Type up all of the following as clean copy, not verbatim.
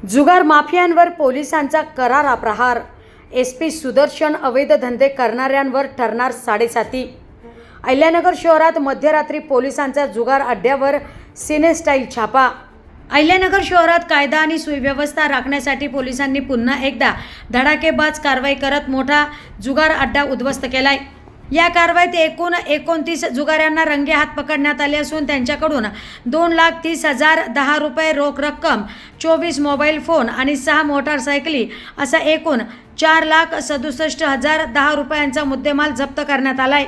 जुगार माफियांवर पोलिसांचा करारा प्रहार. SP सुदर्शन अवैध धंदे करणाऱ्यांवर ठरणार साडेसाती. अहिल्यानगर शहरात मध्यरात्री पोलिसांचा जुगार अड्ड्यावर सिने-स्टाईल छापा. अहिल्यानगर शहरात कायदा आणि सुव्यवस्था राखण्यासाठी पोलिसांनी पुन्हा एकदा धडाकेबाज कारवाई करत मोठा जुगार अड्डा उद्ध्वस्त केलाय. या कारवाईत एकूण 29 जुगाऱ्यांना रंगेहात पकडण्यात आले असून त्यांच्याकडून 2,30,010 रुपये रोख रक्कम, 24 मोबाईल फोन आणि 6 मोटारसायकली असा एकूण 4,67,010 रुपयांचा मुद्देमाल जप्त करण्यात आलाय.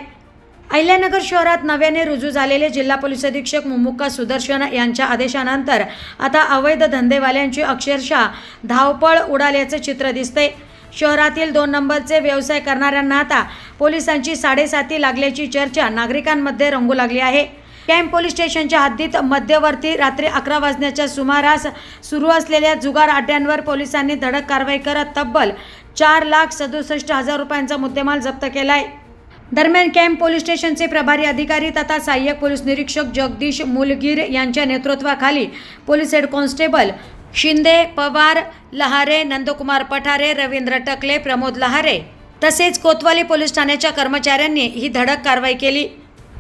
अहिल्यानगर शहरात नव्याने रुजू झालेले जिल्हा पोलीस अधीक्षक मुमुक्का सुदर्शन यांच्या आदेशानंतर आता अवैध धंदेवाल्यांची अक्षरशः धावपळ उडाल्याचे चित्र दिसते. शहरातील 2 नंबरचे व्यवसाय करणाऱ्यांना आता पोलिसांची साडेसाती लागल्याची चर्चा नागरिकांमध्ये रंगू लागली आहे. कॅम्प पोलीस स्टेशनच्या हद्दीत मध्यवर्ती रात्री 11 वाजण्याच्या सुमारास सुरू असलेल्या जुगार अड्ड्यांवर पोलिसांनी धडक कारवाई करत तब्बल 4,67,000 रुपयांचा मुद्देमाल जप्त केलाय. दरम्यान कॅम्प पोलीस स्टेशनचे प्रभारी अधिकारी तथा सहाय्यक पोलीस निरीक्षक जगदीश मुलगीर यांच्या नेतृत्वाखाली police head constable Shinde, Pawar, Lahare, Nandkumar Pathare, Ravindra Takle, Pramod Lahare तसेच कोतवाली पोलीस ठाण्याच्या कर्मचाऱ्यांनी ही धडक कारवाई केली.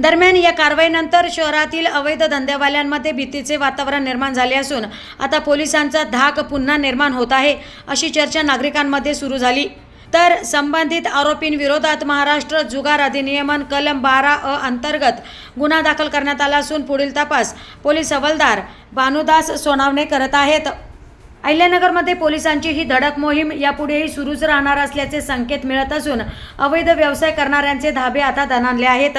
दरम्यान या कारवाईनंतर शहरातील अवैध धंदेवाल्यांमध्ये भीतीचे वातावरण निर्माण झाले असून आता पोलिसांचा धाक पुन्हा निर्माण होत आहे अशी चर्चा नागरिकांमध्ये सुरू झाली. तर संबंधित आरोपींविरोधात महाराष्ट्र जुगार अधिनियमन कलम 12A अंतर्गत गुन्हा दाखल करण्यात आला असून पुढील तपास पोलीस हवालदार भानुदास सोनावणे करत आहेत. अहिल्यानगरमध्ये पोलिसांची ही धडक मोहीम यापुढेही सुरूच राहणार असल्याचे संकेत मिळत असून अवैध व्यवसाय करणाऱ्यांचे धाबे आता दणाणले आहेत.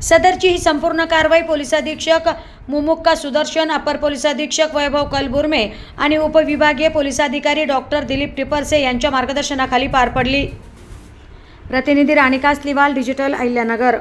सदरची ही संपूर्ण कारवाई पोलीस अधीक्षक मुमुक्का सुदर्शन, अपर पोलीस अधीक्षक वैभव कलबुर्मे आणि उपविभागीय पोलीस अधिकारी डॉक्टर दिलीप टिपरसे यांच्या मार्गदर्शनाखाली पार पडली. प्रतिनिधी राणी कासलीवाल, डिजिटल अहिल्यानगर.